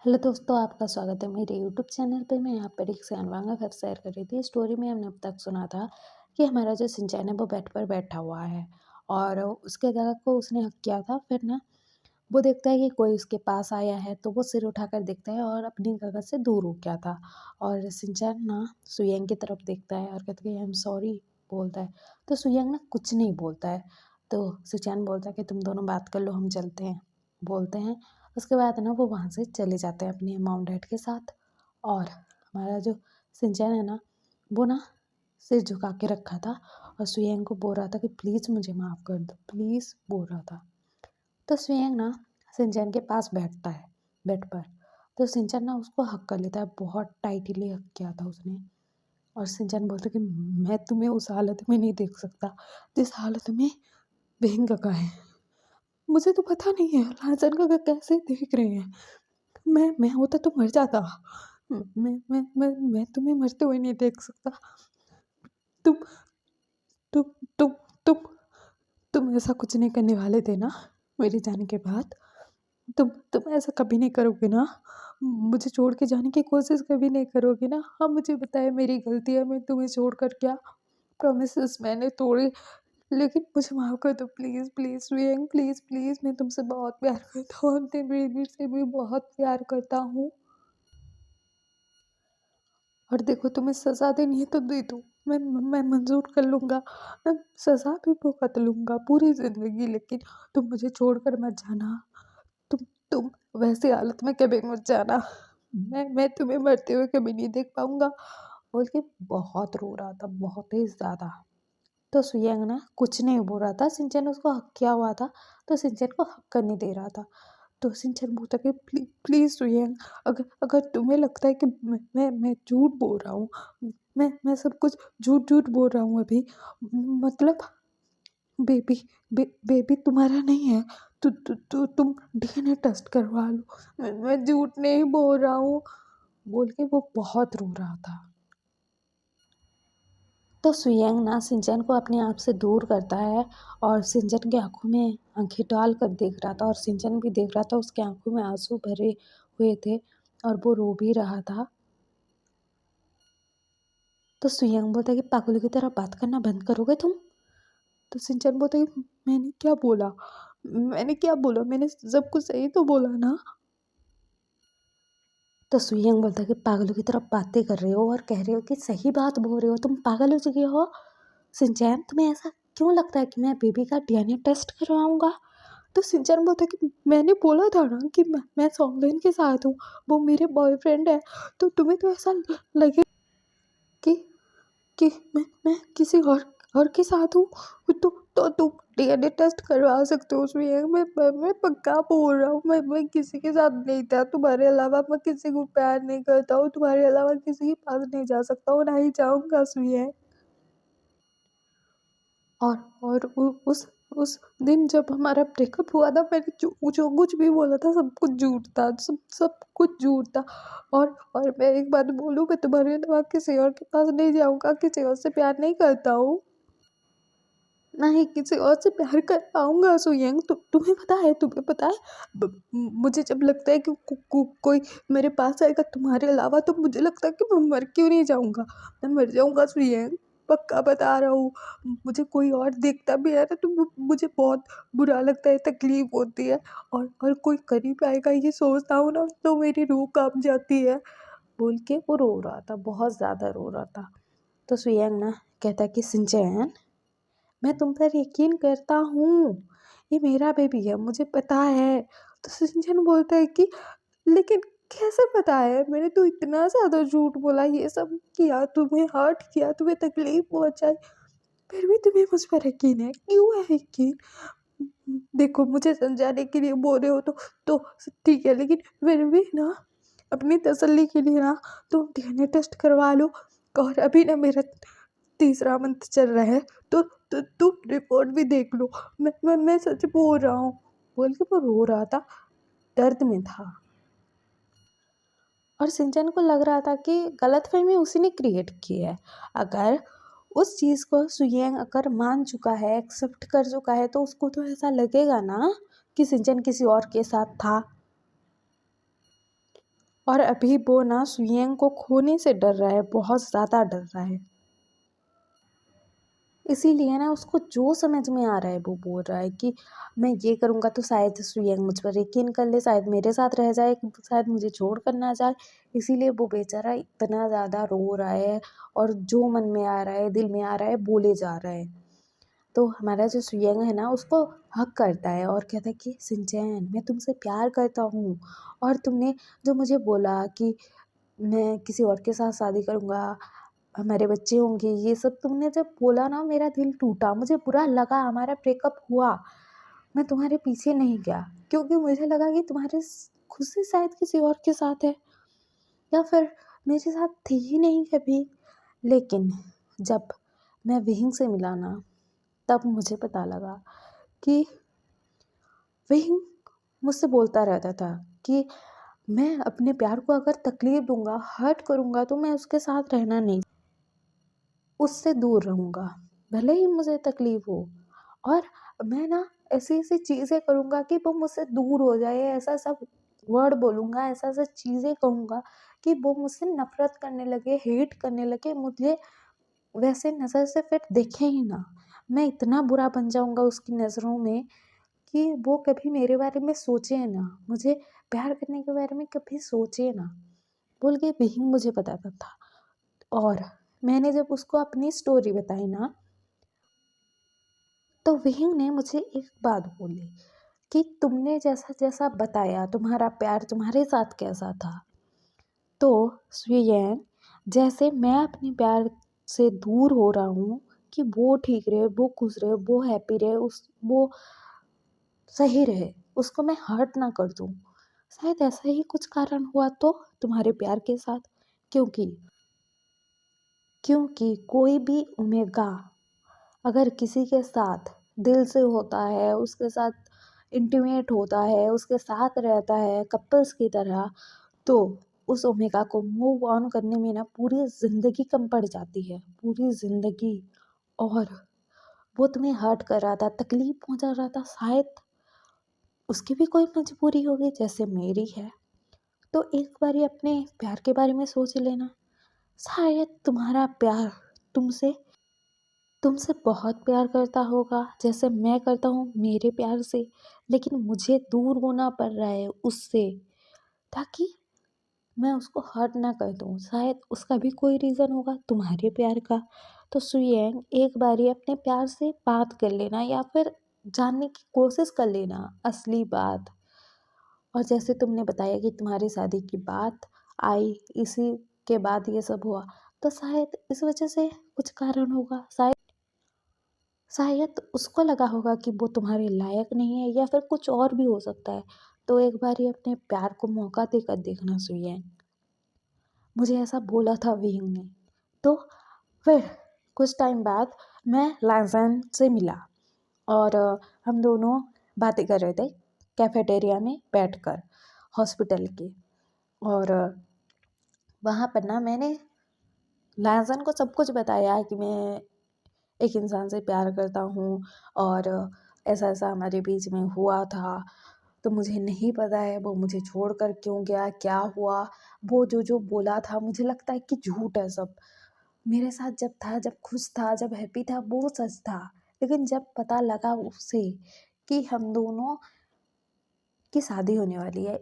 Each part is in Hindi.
हेलो दोस्तों, आपका स्वागत है मेरे यूट्यूब चैनल पे। मैं यहाँ पर एक सैनवांगा घर शेयर कर रही थी। स्टोरी में हमने अब तक सुना था कि हमारा जो शिनचैन है वो बेड पर बैठा हुआ है और उसके जगह को उसने हक किया था। फिर ना वो देखता है कि कोई उसके पास आया है, तो वो सिर उठाकर देखता है और अपनी जगह से दूर हो गया था। और शिनचैन ना सुयंग की तरफ देखता है और कहता है आई एम सॉरी बोलता है। तो सुयंग ना कुछ नहीं बोलता है। तो शिनचैन बोलता है कि तुम दोनों बात कर लो, हम चलते हैं बोलते हैं। उसके बाद ना वो वहाँ से चले जाते हैं अपने मॉम डैड के साथ। और हमारा जो शिनचैन है ना, वो ना सिर झुका के रखा था और सुयंग को बोल रहा था कि प्लीज़ मुझे माफ़ कर दो, प्लीज़ बोल रहा था। तो सुयंग ना शिनचैन के पास बैठता है बेड पर। तो शिनचैन ना उसको हक कर लेता है, बहुत टाइटली हक किया था उसने। और शिनचैन बोलता है कि मैं तुम्हें उस हालत में नहीं देख सकता जिस हालत में बेंग का है। मुझे तो पता नहीं है लाजन का कैसे देख रहे हैं। मैं होता तो मर जाता। मैं तुम्हें मरते हुए नहीं देख सकता। तुम तुम तुम तुम तुम ऐसा कुछ नहीं करने वाले थे ना मेरे जाने के बाद। तुम ऐसा कभी नहीं करोगे ना। मुझे छोड़ के जाने की कोशिश कभी नहीं करोगे ना। हाँ, मुझे बताया मेरी गलती है, मैं तुम्हें छोड़ कर क्या प्रोमिस मैंने तोड़े, लेकिन मुझे माफ़ कर दो प्लीज़ प्लीज़ वियंग, प्लीज़ प्लीज़। मैं तुमसे बहुत प्यार करता हूँ, अपने बेबी से भी बहुत प्यार करता हूँ। और देखो तुम्हें सज़ा देनी है तो दे दो, मैं मंज़ूर कर लूँगा। मैं सज़ा भी भुगत लूँगा पूरी ज़िंदगी, लेकिन तुम मुझे छोड़कर मत जाना। तुम वैसी हालत में कभी मत जाना। मैं तुम्हें मरते हुए कभी नहीं देख पाऊँगा बोल के बहुत रो रहा था, बहुत ही ज़्यादा। तो सुयंग ना कुछ नहीं बोल रहा था, शिनचैन उसको हक किया हुआ था, तो शिनचैन को हक करने दे रहा था। तो शिनचैन बोलता कि प्लीज़ सुयंग, अगर अगर तुम्हें लगता है कि मैं झूठ बोल रहा हूँ, मैं सब कुछ झूठ झूठ बोल रहा हूँ अभी, मतलब बेबी बेबी तुम्हारा नहीं है, तुम डीएनए टेस्ट करवा लो। मैं झूठ नहीं बोल रहा हूँ बोल के वो बहुत रो रहा था। तो सुयंग ना शिनचैन को अपने आप से दूर करता है और शिनचैन की आंखों में आंखें डाल कर देख रहा था और शिनचैन भी देख रहा था, उसकी आंखों में आंसू भरे हुए थे और वो रो भी रहा था। तो सुयंग बोलता है कि पागलों की तरह बात करना बंद करोगे तुम। तो शिनचैन बोलता है कि मैंने क्या बोला, मैंने सब कुछ सही तो बोला ना। तो सुयंग बोलता है कि पागलों की तरह बातें कर रहे हो और कह रहे हो कि सही बात बोल रहे हो, तुम पागल हो चुके हो। शिनचैन तुम्हें ऐसा क्यों लगता है कि मैं बेबी का डीएनए टेस्ट करवाऊंगा। तो शिनचैन बोलता है कि मैंने बोला था ना कि मैं सॉन्गलिन के साथ हूँ, वो मेरे बॉयफ्रेंड है। तो तुम्हें तो ऐसा लगे कि कि मैं किसी और के साथ हूँ। तो तुम डीएनए टेस्ट करवा सकते हो उसमें। मैं पक्का बोल रहा हूँ, मैं किसी के साथ नहीं था तुम्हारे अलावा। मैं किसी को प्यार नहीं करता हूँ, तुम्हारे अलावा किसी के पास नहीं जा सकता हूँ, ना ही जाऊँगा सुई। और उस दिन जब हमारा ब्रेकअप हुआ था, मैंने जो जो कुछ भी बोला था सब कुछ झूठ था, सब कुछ झूठ था। और मैं एक बात बोलूँ, मैं तुम्हारे अलावा किसी और के पास नहीं जाऊँगा, किसी और से प्यार नहीं करता हूँ, ना ही किसी और से प्यार कर पाऊँगा सुयंग। तुम्हें पता है मुझे जब लगता है कि कोई मेरे पास आएगा तुम्हारे अलावा, तो मुझे लगता है कि मैं मर क्यों नहीं जाऊँगा। मैं मर जाऊँगा सुयंग, पक्का बता रहा हूँ। मुझे कोई और देखता भी है ना तो मुझे बहुत बुरा लगता है, तकलीफ होती है। और कोई करीब आएगा ये सोचता हूँ ना तो मेरी रूह कांप जाती है बोल के वो रो रहा था, बहुत ज़्यादा रो रहा था। तो सुयंग ना कहता है कि शिनचैन, मैं तुम पर यकीन करता हूँ, ये मेरा बेबी है, मुझे पता है। तो शिनचैन बोलता है कि लेकिन कैसे पता है, मैंने तो इतना ज़्यादा झूठ बोला, ये सब किया, तुम्हें हर्ट किया, तुम्हें तकलीफ पहुंचाई, फिर भी तुम्हें मुझ पर यकीन है, क्यों है यकीन। देखो मुझे समझाने के लिए बोल रहे हो तो ठीक है, लेकिन फिर भी ना अपनी तसल्ली के लिए ना तुम डीएनए टेस्ट करवा लो। और अभी ना मेरा तीसरा मंथ चल रहा है, तो तुम रिपोर्ट भी देख लो। मैं सच बोल रहा हूँ बोल के वो रो रहा था, दर्द में था। और सिंचन को लग रहा था कि गलतफहमी उसी ने क्रिएट की है। अगर उस चीज़ को सुयंग अगर मान चुका है, एक्सेप्ट कर चुका है, तो उसको तो ऐसा लगेगा ना कि सिंचन किसी और के साथ था। और अभी वो ना सुयेंग को खोने से डर रहा है, बहुत ज़्यादा डर रहा है। इसीलिए ना उसको जो समझ में आ रहा है वो बोल रहा है कि मैं ये करूँगा तो शायद सुयेंग मुझ पर यकीन कर ले, शायद मेरे साथ रह जाए, शायद मुझे छोड़ कर ना जाए। इसीलिए वो बेचारा इतना ज़्यादा रो रहा है और जो मन में आ रहा है, दिल में आ रहा है, बोले जा रहा है। तो हमारा जो सुयंग है ना उसको हक करता है और कहता है कि सिंचैन, मैं तुमसे प्यार करता हूँ और तुमने जो मुझे बोला कि मैं किसी और के साथ शादी करूँगा, हमारे बच्चे होंगे, ये सब तुमने जब बोला ना मेरा दिल टूटा, मुझे बुरा लगा, हमारा ब्रेकअप हुआ। मैं तुम्हारे पीछे नहीं गया क्योंकि मुझे लगा कि तुम्हारे खुशी शायद किसी और के साथ है या फिर मेरे साथ थी ही नहीं कभी। लेकिन जब मैं विहिंग से मिला ना, तब मुझे पता लगा कि वही मुझसे बोलता रहता था कि मैं अपने प्यार को अगर तकलीफ दूंगा, हर्ट करूंगा तो मैं उसके साथ रहना नहीं, उससे दूर रहूंगा, भले ही मुझे तकलीफ हो। और मैं ना ऐसी ऐसी चीज़ें करूंगा कि वो मुझसे दूर हो जाए, ऐसा सब वर्ड बोलूंगा, ऐसा ऐसा चीज़ें कहूंगा कि वो मुझसे नफरत करने लगे, हेट करने लगे, मुझे वैसे नज़र से फिर देखे ही ना। मैं इतना बुरा बन जाऊंगा उसकी नज़रों में कि वो कभी मेरे बारे में सोचे ना, मुझे प्यार करने के बारे में कभी सोचे ना, बोल के वही मुझे बताता था। और मैंने जब उसको अपनी स्टोरी बताई ना, तो वही ने मुझे एक बात बोली कि तुमने जैसा जैसा बताया तुम्हारा प्यार तुम्हारे साथ कैसा था, तो सुयैन, जैसे मैं अपने प्यार से दूर हो रहा हूँ कि वो ठीक रहे, वो खुश रहे, वो हैप्पी रहे, उस वो सही रहे, उसको मैं हर्ट ना कर दूँ। शायद ऐसा ही कुछ कारण हुआ तो तुम्हारे प्यार के साथ। क्योंकि क्योंकि कोई भी ओमेगा अगर किसी के साथ दिल से होता है, उसके साथ इंटीमेट होता है, उसके साथ रहता है कपल्स की तरह, तो उस ओमेगा को मूव ऑन करने में ना पूरी ज़िंदगी कम पड़ जाती है, पूरी ज़िंदगी। और वो तुम्हें हर्ट कर रहा था, तकलीफ पहुंचा रहा था, शायद उसकी भी कोई मजबूरी होगी जैसे मेरी है। तो एक बारी अपने प्यार के बारे में सोच लेना। शायद तुम्हारा प्यार तुमसे तुमसे बहुत प्यार करता होगा जैसे मैं करता हूँ मेरे प्यार से, लेकिन मुझे दूर होना पड़ रहा है उससे, ताकि मैं उसको हर्ट ना कर दूँ। शायद उसका भी कोई रीज़न होगा तुम्हारे प्यार का। तो सुयेंग, एक बारी अपने प्यार से बात कर लेना या फिर जानने की कोशिश कर लेना असली बात। और जैसे तुमने बताया कि तुम्हारी शादी की बात आई, इसी के बाद ये सब हुआ, तो शायद इस वजह से कुछ कारण होगा। शायद शायद उसको लगा होगा कि वो तुम्हारे लायक नहीं है या फिर कुछ और भी हो सकता है। तो एक बार ही अपने प्यार को मौका देकर देखना चाहिए। मुझे ऐसा बोला था विंग ने। तो फिर कुछ टाइम बाद मैं लाजन से मिला और हम दोनों बातें कर रहे थे कैफेटेरिया में बैठकर हॉस्पिटल के। और वहाँ पर ना मैंने लाजन को सब कुछ बताया कि मैं एक इंसान से प्यार करता हूँ और ऐसा ऐसा हमारे बीच में हुआ था। तो मुझे नहीं पता है वो मुझे छोड़कर क्यों गया, क्या हुआ। वो जो जो बोला था मुझे लगता है कि झूठ है सब। मेरे साथ जब था, जब खुश था, जब हैप्पी था, वो सच था। लेकिन जब पता लगा उसे कि हम दोनों की शादी होने वाली है,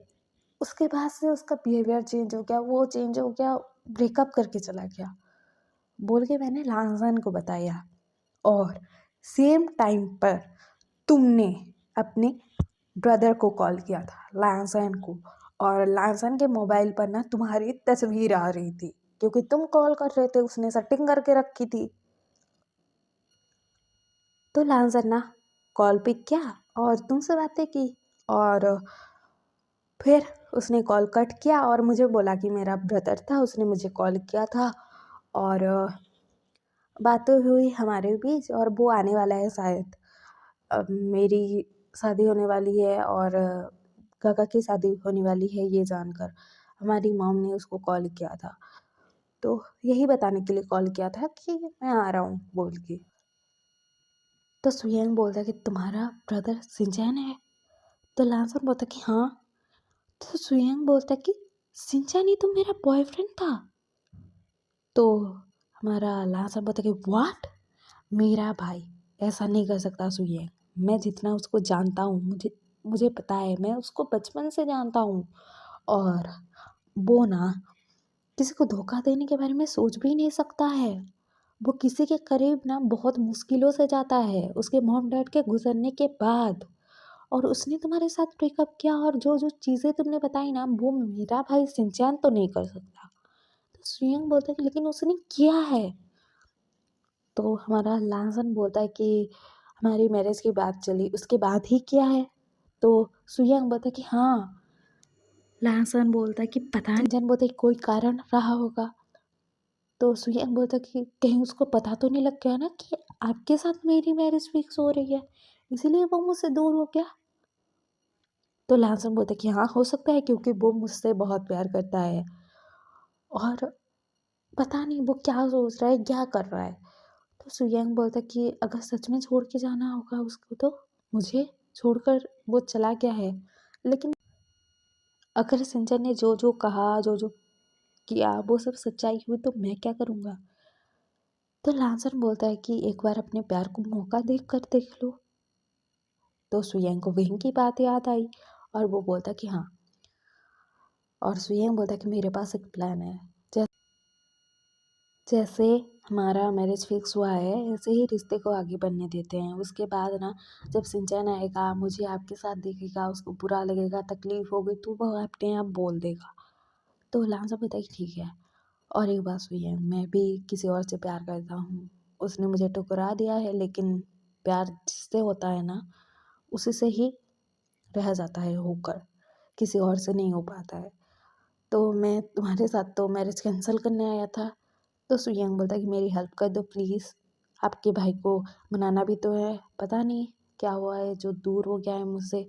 उसके बाद से उसका बिहेवियर चेंज हो गया, वो चेंज हो गया, ब्रेकअप करके चला गया, बोल के मैंने लाजन को बताया। और सेम टाइम पर तुमने अपने ब्रदर को कॉल किया था, लायंसन को। और लायंसन के मोबाइल पर ना तुम्हारी तस्वीर आ रही थी क्योंकि तुम कॉल कर रहे थे, उसने सेटिंग करके रखी थी। तो लायंसन ना कॉल पिक किया और तुमसे बातें की। और फिर उसने कॉल कट किया और मुझे बोला कि मेरा ब्रदर था, उसने मुझे कॉल किया था और बातें हुई हमारे बीच और वो आने वाला है शायद। अब मेरी शादी होने वाली है और काका की शादी होने वाली है, ये जानकर हमारी मॉम ने उसको कॉल किया था। तो यही बताने के लिए कॉल किया था कि मैं आ रहा हूँ बोल के। तो सुयंग बोलता कि तुम्हारा ब्रदर सिंचैन है। तो लांसन बोलता कि हाँ। तो सुयंग बोलता कि शिनचैन ये तो मेरा बॉयफ्रेंड था। तो हमारा लासन बोलता कि व्हाट, मेरा भाई ऐसा नहीं कर सकता सुये। मैं जितना उसको जानता हूँ, मुझे मुझे पता है, मैं उसको बचपन से जानता हूँ। और वो ना किसी को धोखा देने के बारे में सोच भी नहीं सकता है। वो किसी के करीब ना बहुत मुश्किलों से जाता है, उसके मॉम डैड के गुजरने के बाद। और उसने तुम्हारे साथ ब्रेकअप किया, और जो जो चीज़ें तुमने बताई ना, वो मेरा भाई शिनचैन तो नहीं कर सकता। तो सुयंग बोलता है कि लेकिन उसने किया है। तो हमारा लासन बोलता है कि हमारी मैरिज की बात चली, उसके बाद ही किया है। तो सुयंग बोलता है कि हाँ। लासन बोलता है कि पता नहीं, शिनचैन बोलता है कि कोई कारण रहा होगा। तो सुयंग बोलता है कि कहीं उसको पता तो नहीं लग गया ना कि आपके साथ मेरी मैरिज फिक्स हो रही है, इसीलिए वो मुझसे दूर हो गया। तो लासन बोलता है कि हाँ, हो सकता है, क्योंकि वो मुझसे बहुत प्यार करता है। और पता नहीं वो क्या सोच रहा है, क्या कर रहा है। तो सुयंग बोलता है कि अगर सच में छोड़ के जाना होगा उसको, तो मुझे छोड़कर वो चला गया है। लेकिन अगर सिंचन ने जो जो कहा, जो जो किया, वो सब सच्चाई हुई, तो मैं क्या करूँगा। तो लासन बोलता है कि एक बार अपने प्यार को मौका देख कर देख लो। तो सुयंग को वहीं की बात याद आई, और वो बोलता कि हाँ। और सुयंग बोलता कि मेरे पास एक प्लान है। जैसे हमारा मैरिज फिक्स हुआ है, ऐसे ही रिश्ते को आगे बढ़ने देते हैं। उसके बाद ना, जब सिंचन आएगा, मुझे आपके साथ देखेगा, उसको बुरा लगेगा, तकलीफ होगी, तो वो अपने आप बोल देगा। तो लांसा बोलता है कि ठीक है। और एक बात हुई है, मैं भी किसी और से प्यार करता हूँ। उसने मुझे ठुकरा दिया है, लेकिन प्यार जिससे होता है ना, उसी से ही रह जाता है होकर, किसी और से नहीं हो पाता है। तो मैं तुम्हारे साथ तो मैरिज कैंसिल करने आया था। तो सुयंग बोलता है कि मेरी हेल्प कर दो प्लीज़। आपके भाई को मनाना भी तो है, पता नहीं क्या हुआ है जो दूर हो गया है मुझसे।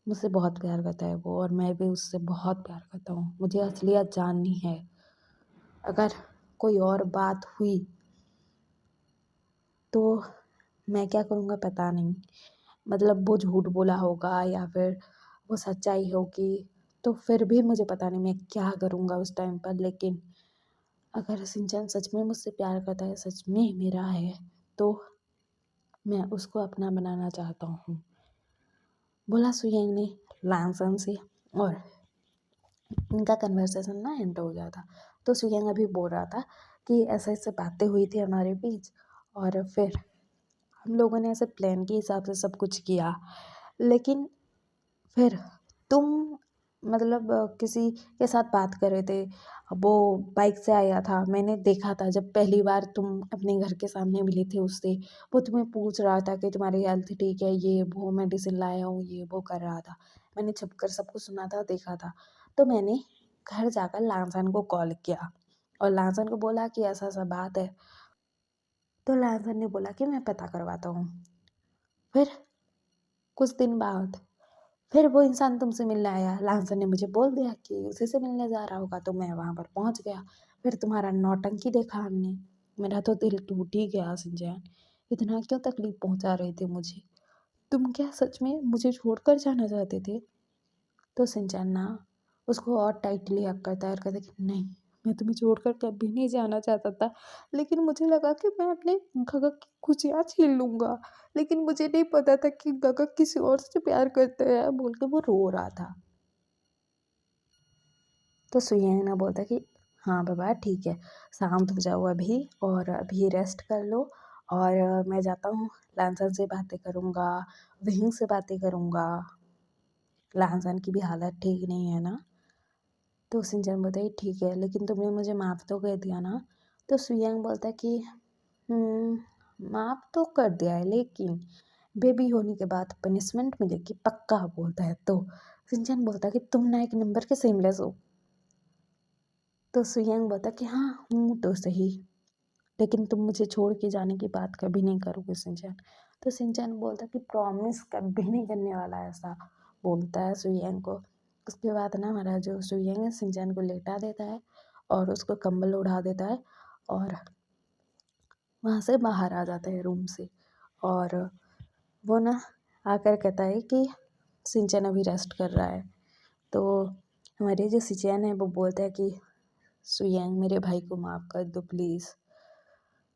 मुझसे बहुत प्यार करता है वो, और मैं भी उससे बहुत प्यार करता हूँ। मुझे असलियत जाननी है। अगर कोई और बात हुई तो मैं क्या करूँगा पता नहीं। मतलब वो झूठ बोला होगा या फिर वो सच्चाई होगी, तो फिर भी मुझे पता नहीं मैं क्या करूँगा उस टाइम पर। लेकिन अगर सिंचन सच में मुझसे प्यार करता है, सच में मेरा है, तो मैं उसको अपना बनाना चाहता हूँ, बोला सुयंग ने लांसन से। और इनका कन्वर्सेशन ना एंड हो गया था। तो सुयंग अभी बोल रहा था कि ऐसे ऐसे बातें हुई थी हमारे बीच, और फिर हम लोगों ने ऐसे प्लान के हिसाब से सब कुछ किया। लेकिन फिर तुम मतलब किसी के साथ बात कर रहे थे, वो बाइक से आया था, मैंने देखा था जब पहली बार तुम अपने घर के सामने मिले थे उससे। वो तुम्हें पूछ रहा था कि तुम्हारी हेल्थ ठीक है, ये वो मेडिसिन लाया हूँ, ये वो कर रहा था। मैंने छुपकर सब कुछ सुना था, देखा था। तो मैंने घर जाकर लांसन को कॉल किया, और लांसन को बोला कि ऐसा ऐसा बात है। तो लांसन ने बोला कि मैं पता करवाता हूँ। फिर कुछ दिन बाद फिर वो इंसान तुमसे मिलने आया। लांसन ने मुझे बोल दिया कि उसी से मिलने जा रहा होगा, तो मैं वहाँ पर पहुँच गया। फिर तुम्हारा नौटंकी देखा हमने। मेरा तो दिल टूट ही गया संजय। इतना क्यों तकलीफ पहुँचा रहे थे मुझे। तुम क्या सच में मुझे छोड़कर जाना चाहते थे। तो सिंचन ना उसको और टाइटली हग करता है और कहता है कि नहीं, मैं तुम्हें छोड़कर कभी नहीं जाना चाहता था। लेकिन मुझे लगा कि मैं अपने गगक की खुशियाँ छीन लूँगा। लेकिन मुझे नहीं पता था कि गगक किसी और से प्यार करता है, बोल के वो रो रहा था। तो सुयंग ना बोलता कि हाँ बाबा ठीक है, शांत हो जाओ अभी, और अभी रेस्ट कर लो। और मैं जाता हूँ, लांसन से बातें करूँगा, विंग से बातें करूँगा। लांसन की भी हालत ठीक नहीं है ना। तो सिंचन बोलता है ठीक है, लेकिन तुमने मुझे माफ़ तो कर दिया ना। तो सुयंग बोलता है कि माफ़ तो कर दिया है, लेकिन बेबी होने के बाद पनिशमेंट मिलेगी पक्का, बोलता है। तो सिंचन बोलता है कि तुम ना एक नंबर के सेमलेस हो। तो सुयंग बोलता है कि हाँ हूँ तो सही, लेकिन तुम मुझे छोड़ के जाने की बात कभी नहीं करोगे सिंचन। तो सिंचन बोलता है कि प्रॉमिस कभी नहीं करने वाला, ऐसा बोलता है सुयंग को। उसके बाद ना हमारा जो सुयंग है सिंचन को लेटा देता है, और उसको कंबल उड़ा देता है, और वहाँ से बाहर आ जाता है रूम से। और वो ना आकर कहता है कि सिंचन अभी रेस्ट कर रहा है। तो हमारे जो सिचुएशन है वो बोलता है कि सुयंग मेरे भाई को माफ़ कर दो प्लीज़।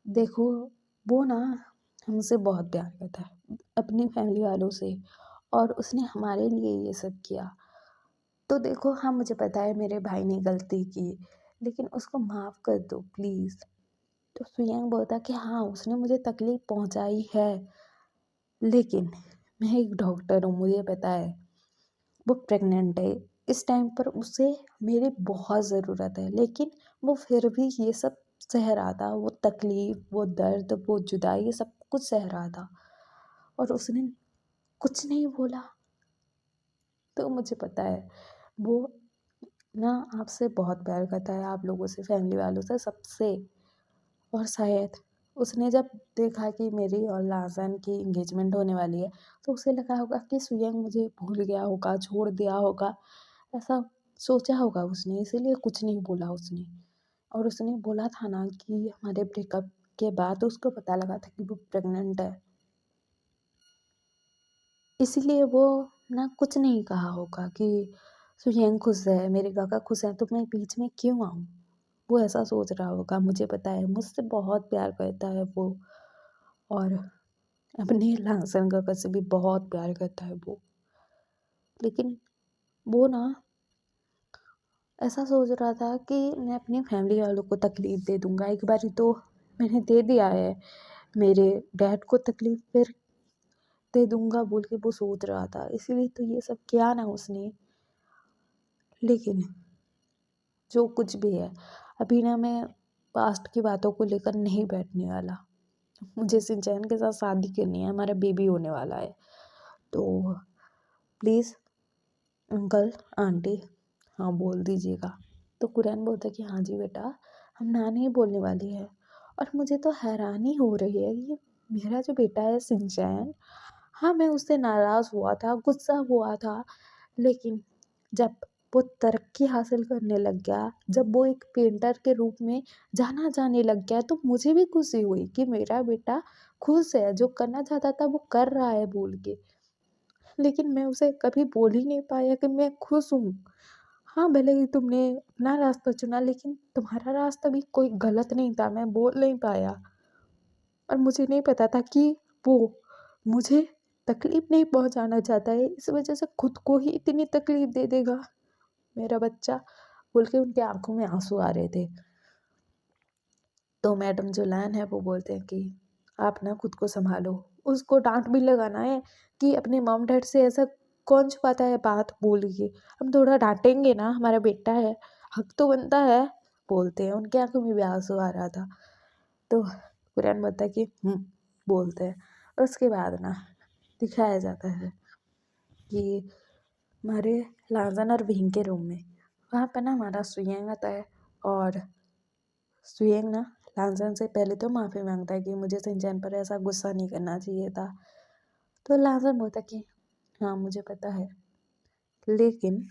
देखो वो ना हमसे बहुत प्यार करता है, अपनी फैमिली वालों से, और उसने हमारे लिए ये सब किया। तो देखो हाँ, मुझे पता है मेरे भाई ने गलती की, लेकिन उसको माफ़ कर दो प्लीज़। तो सुयंग बोलता कि हाँ, उसने मुझे तकलीफ़ पहुँचाई है, लेकिन मैं एक डॉक्टर हूँ, मुझे पता है वो प्रेग्नेंट है। इस टाइम पर उसे मेरी बहुत ज़रूरत है, लेकिन वो फिर भी ये सब सह रहा था, वो तकलीफ़, वो दर्द, वो जुदाई, ये सब कुछ सह रहा था, और उसने कुछ नहीं बोला। तो मुझे पता है वो ना आपसे बहुत प्यार करता है, आप लोगों से, फैमिली वालों से, सबसे। और शायद उसने जब देखा कि मेरी और लाजन की एंगेजमेंट होने वाली है, तो उसे लगा होगा कि सुयंग मुझे भूल गया होगा, छोड़ दिया होगा, ऐसा सोचा होगा उसने, इसीलिए कुछ नहीं बोला उसने। और उसने बोला था ना कि हमारे ब्रेकअप के बाद उसको पता लगा था कि वो प्रेग्नेंट है, इसीलिए वो ना कुछ नहीं कहा होगा कि सुयंग खुश है, मेरे काका खुश है, तो मैं बीच में क्यों आऊँ। वो ऐसा सोच रहा होगा, मुझे पता है, मुझसे बहुत प्यार करता है वो, और अपने लासन काका से भी बहुत प्यार करता है वो। लेकिन वो ना ऐसा सोच रहा था कि मैं अपनी फैमिली वालों को तकलीफ़ दे दूँगा, एक बारी तो मैंने दे दिया है, मेरे डैड को तकलीफ़ फिर दे दूँगा बोल के वो सोच रहा था, इसीलिए तो ये सब किया ना उसने। लेकिन जो कुछ भी है, अभी ना मैं पास्ट की बातों को लेकर नहीं बैठने वाला। मुझे सिंचैन के साथ शादी करनी है, हमारा बेबी होने वाला है। तो प्लीज़ अंकल, आंटी, हाँ बोल दीजिएगा। तो कुरैन बोलता है कि हाँ जी बेटा, हम ना नहीं बोलने वाली है। और मुझे तो हैरानी हो रही है कि मेरा जो बेटा है सिंचैन, हाँ मैं उससे नाराज़ हुआ था, गुस्सा हुआ था, लेकिन जब वो तरक्की हासिल करने लग गया, जब वो एक पेंटर के रूप में जाना जाने लग गया, तो मुझे भी खुशी हुई कि मेरा बेटा खुश है, जो करना चाहता था वो कर रहा है बोल के। लेकिन मैं उसे कभी बोल ही नहीं पाया कि मैं खुश हूँ। हाँ, भले ही तुमने अपना रास्ता चुना, लेकिन तुम्हारा रास्ता भी कोई गलत नहीं था, मैं बोल नहीं पाया। और मुझे नहीं पता था कि वो मुझे तकलीफ़ नहीं पहुँचाना चाहता है, इस वजह से खुद को ही इतनी तकलीफ़ दे देगा मेरा बच्चा, बोल के उनकी आँखों में आँसू आ रहे थे। तो मैडम जो लैन है वो बोलते हैं कि आप ना खुद को सँभालो। उसको डाँट भी लगाना है कि अपने मॉम डैड से ऐसा कौन छुपाता है बात बोल के। हम थोड़ा डाँटेंगे ना, हमारा बेटा है, हक तो बनता है, बोलते हैं। उनकी आँखों में भी आँसू आ रहा था। तो कुरैन बोलता है कि बोलते हैं। उसके बाद ना दिखाया जाता है कि हमारे लाज़न और विंग के रूम में, वहाँ पे ना हमारा सुयंग आता है, और सुयंग ना लांसन से पहले तो माफ़ी मांगता है कि मुझे सिंचैन पर ऐसा गुस्सा नहीं करना चाहिए था। तो लांसन बोलता है कि हाँ मुझे पता है, लेकिन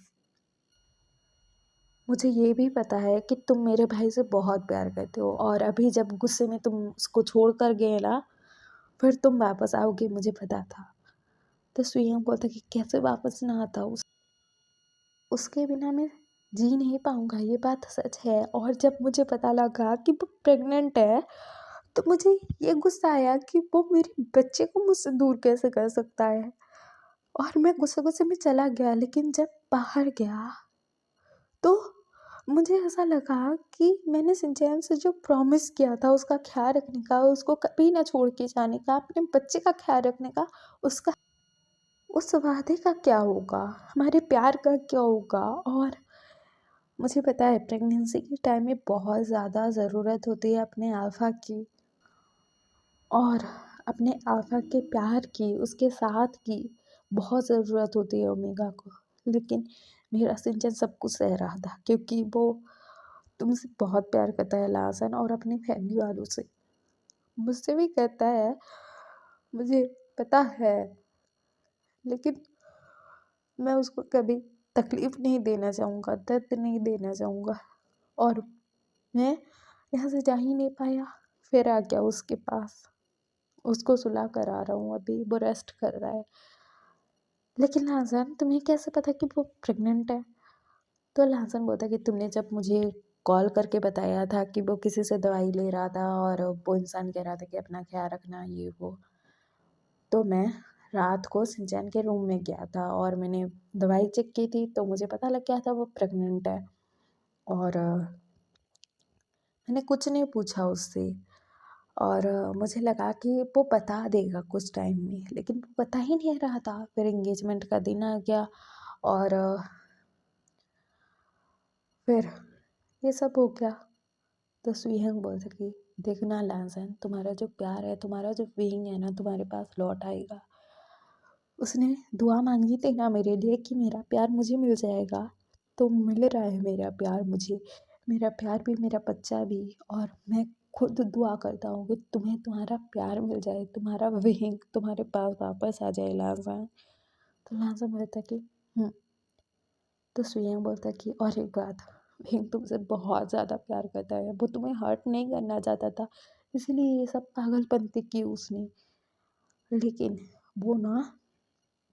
मुझे ये भी पता है कि तुम मेरे भाई से बहुत प्यार करते हो, और अभी जब गुस्से में तुम उसको छोड़ कर गए ना, फिर तुम वापस आओगे, मुझे पता था। तो सुयंग बोलता है कि कैसे वापस ना आता, उसके बिना मैं जी नहीं पाऊंगा, ये बात सच है। और जब मुझे पता लगा कि वो प्रेग्नेंट है, तो मुझे ये गुस्सा आया कि वो मेरे बच्चे को मुझसे दूर कैसे कर सकता है। और मैं गुस्से गुस्से में चला गया, लेकिन जब बाहर गया तो मुझे ऐसा लगा कि मैंने सिंचैन से जो प्रॉमिस किया था उसका ख्याल रखने का, उसको कभी ना छोड़ के जाने का, अपने बच्चे का ख्याल रखने का, उसका उस वादे का क्या होगा, हमारे प्यार का क्या होगा। और मुझे पता है प्रेगनेंसी के टाइम में बहुत ज़्यादा ज़रूरत होती है अपने आल्फ़ा की, और अपने आल्फ़ा के प्यार की, उसके साथ की बहुत ज़रूरत होती है ओमेगा को। लेकिन मेरा सिंचन सब कुछ सह रहा था, क्योंकि वो तुमसे बहुत प्यार करता है लासन, और अपनी फैमिली वालों से मुझसे भी कहता है, मुझे पता है, लेकिन मैं उसको कभी तकलीफ़ नहीं देना चाहूँगा, दर्द नहीं देना चाहूँगा। और मैं यहाँ से जा ही नहीं पाया, फिर आ गया उसके पास, उसको सुला कर आ रहा हूँ, अभी वो रेस्ट कर रहा है। लेकिन लाज़न तुम्हें कैसे पता कि वो प्रेग्नेंट है? तो लहसन बोलता है कि तुमने जब मुझे कॉल करके बताया था कि वो किसी से दवाई ले रहा था और वो इंसान कह रहा था कि अपना ख्याल रखना ये वो, तो मैं रात को सिंचैन के रूम में गया था और मैंने दवाई चेक की थी तो मुझे पता लग गया था वो प्रेग्नेंट है। और मैंने कुछ नहीं पूछा उससे और मुझे लगा कि वो बता देगा कुछ टाइम में, लेकिन वो बता ही नहीं रहा था। फिर एंगेजमेंट का दिन आ गया और फिर ये सब हो गया। तो सुईहंग बोल सकी, देखना लैंसन, तुम्हारा जो प्यार है, तुम्हारा जो फीलिंग है ना, तुम्हारे पास लौट आएगा। उसने दुआ मांगी थी ना मेरे लिए कि मेरा प्यार मुझे मिल जाएगा, तो मिल रहा है मेरा प्यार मुझे, मेरा प्यार भी, मेरा बच्चा भी। और मैं खुद दुआ करता हूँ कि तुम्हें तुम्हारा प्यार मिल जाए, तुम्हारा विंग तुम्हारे पास वापस आ जाए लांजा। तो लांजा बोलता कि तो सुइयां बोलता कि और एक बात, विंग तुमसे बहुत ज़्यादा प्यार करता है, वो तुम्हें हर्ट नहीं करना चाहता था, इसलिए ये सब पागलपंती की उसने। लेकिन वो ना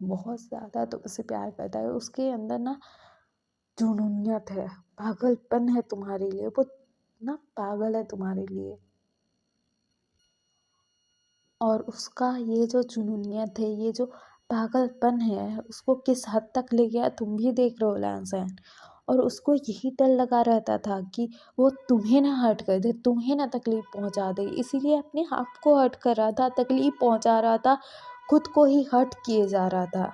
बहुत ज़्यादा तुमसे प्यार करता है, उसके अंदर ना जुनूनियत है, पागलपन है तुम्हारे लिए, वो ना पागल है तुम्हारे लिए। और उसका ये जो जुनूनियत है, ये जो पागलपन है, उसको किस हद तक ले गया तुम भी देख रहे हो लैंसन। और उसको यही डर लगा रहता था कि वो तुम्हें ना हर्ट कर दे, तुम्हें ना तकलीफ पहुंचा दे, इसीलिए अपने आप को हर्ट कर रहा था, तकलीफ पहुंचा रहा था, खुद को ही हर्ट किए जा रहा था।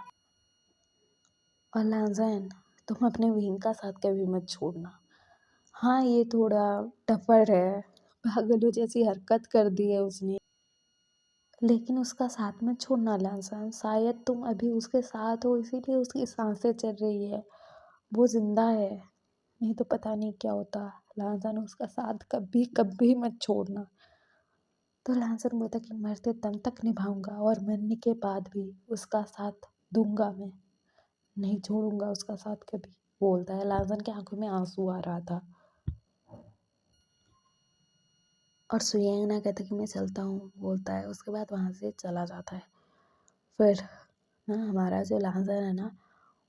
और लैंसन, तुम अपने विंग का साथ कभी मत छोड़ना। हाँ, ये थोड़ा टफर है, पागलों जैसी हरकत कर दी है उसने, लेकिन उसका साथ मत छोड़ना लहसन। शायद तुम अभी उसके साथ हो इसीलिए उसकी सांसें चल रही है, वो जिंदा है, नहीं तो पता नहीं क्या होता। लहसन, उसका साथ कभी कभी मत छोड़ना। तो लहसन बोलता कि मरते दम तक निभाऊंगा और मरने के बाद भी उसका साथ दूंगा, मैं नहीं छोड़ूंगा उसका साथ कभी, बोलता है। लहसन की आंखों में आंसू आ रहा था। और सुयंगना कहता कि मैं चलता हूँ, बोलता है, उसके बाद वहाँ से चला जाता है। फिर ना हमारा जो लांसर है ना,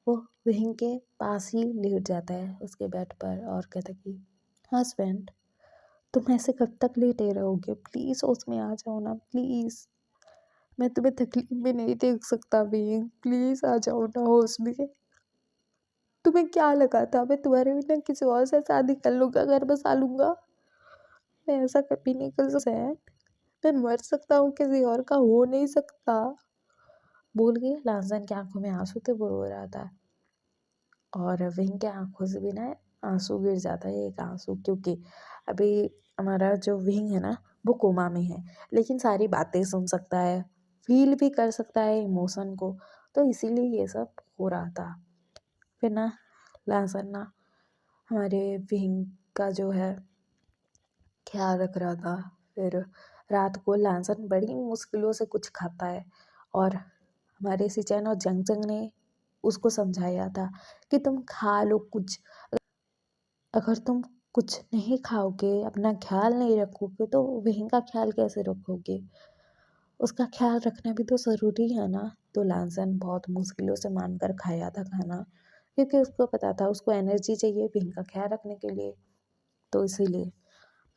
वो विंग के पास ही लेट जाता है उसके बेड पर और कहता कि हस्बैंड, तुम ऐसे कब तक लेटे रहोगे, प्लीज़ उसमें आ जाओ ना, प्लीज़, मैं तुम्हें तकलीफ में नहीं देख सकता विंग, प्लीज़ आ जाओ ना उसमें। तुम्हें क्या लगा था मैं तुम्हारे बिना किसी और से शादी कर लूँगा, घर बसा लूँगा? मैं ऐसा कभी नहीं कर सकता है, मैं मर सकता हूँ, किसी और का हो नहीं सकता, बोल के लांसन की आंखों में आंसू थे, वो रो रहा था। और विंग के आंखों से भी ना आंसू गिर जाता है, एक आंसू, क्योंकि अभी हमारा जो विंग है ना, वो कोमा में है, लेकिन सारी बातें सुन सकता है, फील भी कर सकता है इमोशन को, तो इसीलिए ये सब हो रहा था। फिर ना लांसन ना हमारे विंग का जो है ख्याल रख रहा था। फिर रात को लांसन बड़ी मुश्किलों से कुछ खाता है और हमारे सिचैन और जंग जंग ने उसको समझाया था कि तुम खा लो कुछ, अगर तुम कुछ नहीं खाओगे, अपना ख्याल नहीं रखोगे, तो वहीं का ख्याल कैसे रखोगे, उसका ख्याल रखना भी तो ज़रूरी है ना। तो लांसन बहुत मुश्किलों से मानकर खाया था खाना, क्योंकि उसको पता था उसको एनर्जी चाहिए वहीं का ख्याल रखने के लिए, तो इसीलिए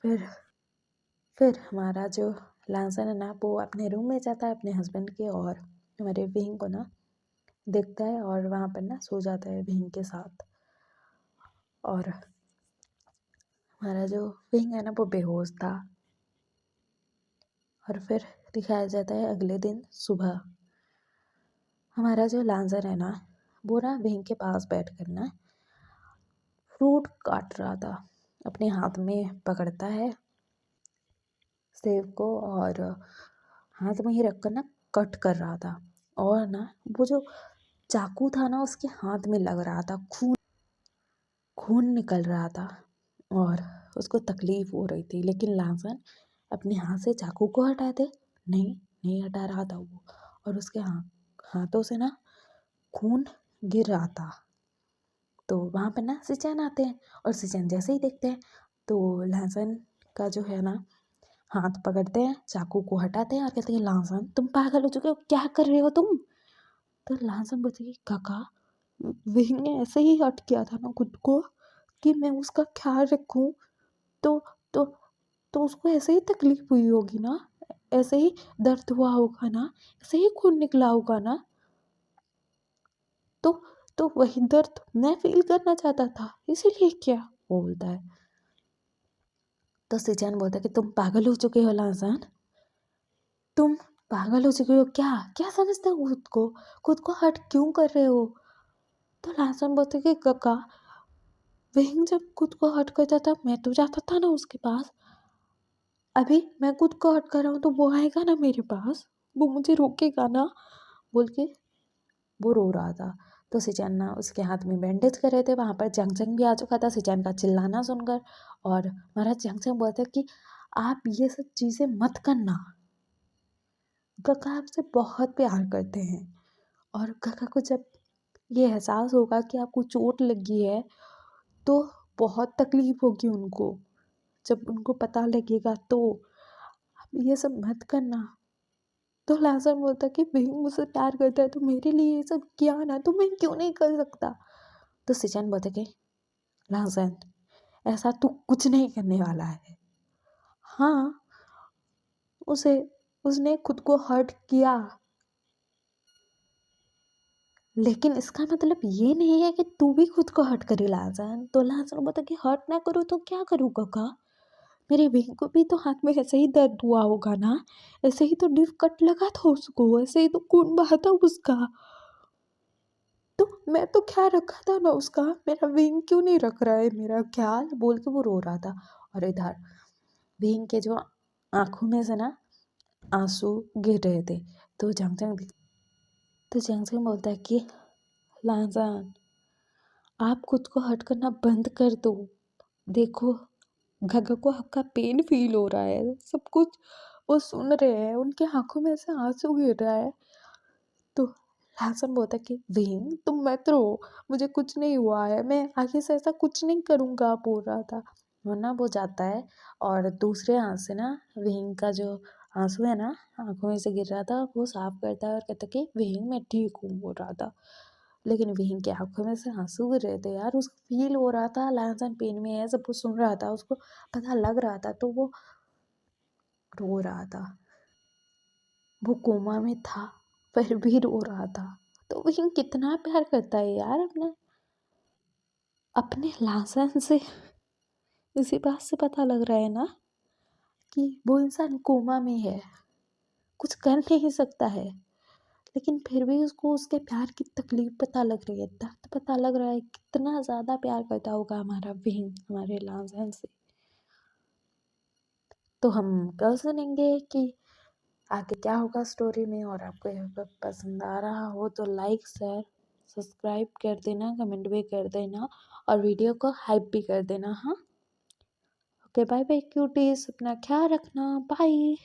फिर फिर हमारा जो लांसन है ना, वो अपने रूम में जाता है अपने हस्बैंड के, और हमारे विंग को ना देखता है और वहाँ पर ना सो जाता है विंग के साथ। और हमारा जो विंग है ना, वो बेहोश था। और फिर दिखाया जाता है अगले दिन सुबह, हमारा जो लांसर है ना, वो ना विंग के पास बैठ कर ना फ्रूट काट रहा था, अपने हाथ में पकड़ता है सेब को और हाथ में ही रखकर ना कट कर रहा था। और ना वो जो चाकू था ना उसके हाथ में लग रहा था, खून खून निकल रहा था और उसको तकलीफ हो रही थी, लेकिन लांसन अपने हाथ से चाकू को हटा दे, नहीं, नहीं हटा रहा था वो, और उसके हाथों से ना खून गिर रहा था। तो वहाँ पर ना सिचैन आते हैं और सिचैन जैसे ही देखते हैं तो लांसन का जो है ना हाथ पकड़ते हैं, चाकू को हटाते हैं और कहते हैं लांसन तुम पागल हो चुके हो, क्या कर रहे हो तुम? तो लांसन बोलती है काका, विंग ने ऐसे ही हर्ट किया था ना खुद को कि मैं उसका ख्याल रखूं, तो तो तो उसको ऐसे ही तकलीफ हुई होगी ना, ऐसे ही दर्द हुआ होगा ना, ऐसे ही खून निकला होगा ना। तो तो वही दर्द मैं फील करना चाहता था, इसीलिए क्या वो बोलता है। तो सिचैन बोलता है कि तुम पागल हो चुके हो लाजन, तुम पागल हो चुके हो, क्या क्या समझते हो खुद को हर्ट क्यों कर रहे हो। तो लाजन बोलते कि काका, विंग जब खुद को हर्ट करता था मैं तो जाता था ना उसके पास, अभी मैं खुद को हर्ट कर रहा हूँ तो वो आएगा ना मेरे पास, वो मुझे रोकेगा ना, बोल के वो रो रहा था। तो सिचैन ना उसके हाथ में बैंडेज कर रहे थे, वहाँ पर जंग जंग भी आ चुका था सिचैन का चिल्लाना सुनकर। और महाराज जंग जंग बोलते कि आप ये सब चीज़ें मत करना, काका आपसे बहुत प्यार करते हैं। और काका को जब ये एहसास होगा कि आपको चोट लगी है तो बहुत तकलीफ होगी उनको, जब उनको पता लगेगा तो आप ये सब मत करना। तो लाजर बोलता कि भाई मुझसे प्यार करता है तो मेरे लिए ये सब किया ना, तो मैं क्यों नहीं कर सकता। तो सिचैन बोलते कि लाजर ऐसा तू कुछ नहीं करने वाला है। हाँ, उसे उसने खुद को हर्ट किया, लेकिन इसका मतलब ये नहीं है कि तू भी खुद को हर्ट करे लाजन। तो लाजन बोलता कि हर्ट ना करूँ तो क्या करूँ काका, मेरे बहन को भी तो हाथ में ऐसे ही दर्द हुआ होगा ना, ऐसे ही तो डिव कट लगा था उसको, ऐसे ही तो खून बहा था उसका, तो मैं तो ख्याल रखा था ना उसका, मेरा विंग क्यों नहीं रख रहा है मेरा ख्याल, बोल के वो रो रहा था। और इधर विंग के जो आंखों में से ना आंसू गिर रहे थे। तो जंगजंग बोलता है कि लाजान आप खुद को हर्ट करना बंद कर दो, देखो गगा को आपका पेन फील हो रहा है, सब कुछ वो सुन रहे हैं, उनके आंखों में से आंसू गिर रहा है। तो लासन बोलता है कि विंग तुम मत रो, मुझे कुछ नहीं हुआ है, मैं आगे से ऐसा कुछ नहीं करूँगा, बोल रहा था। वरना वो जाता है और दूसरे हाथ से ना विंग का जो आंसू है ना आंखों में से गिर रहा था वो साफ करता है और कहता है कि विंग मैं ठीक हूँ, बोल रहा था। लेकिन विंग की आंखों में से आंसू गिर रहे थे यार, उसको फील हो रहा था लायंसन पेन में है, सब कुछ सुन रहा था, उसको पता लग रहा था, तो वो रो रहा था। वो कोमा में था पर भी रो रहा था। तो विंग कितना प्यार करता है यार अपने अपने लासन से, इसी बात से पता लग रहा है ना कि वो इंसान कोमा में है, कुछ कर नहीं सकता है, लेकिन फिर भी उसको उसके प्यार की तकलीफ पता लग रही है, दर्द पता लग रहा है, कितना ज़्यादा प्यार करता होगा हमारा विंग हमारे लाजन से। तो हम कल सुनेंगे कि आगे क्या होगा स्टोरी में। और आपको यह पसंद आ रहा हो तो लाइक शेयर सब्सक्राइब कर देना, कमेंट भी कर देना और वीडियो को हाइप भी कर देना। हाँ, ओके, बाय बाय क्यूटीज, अपना ख्याल रखना, बाय।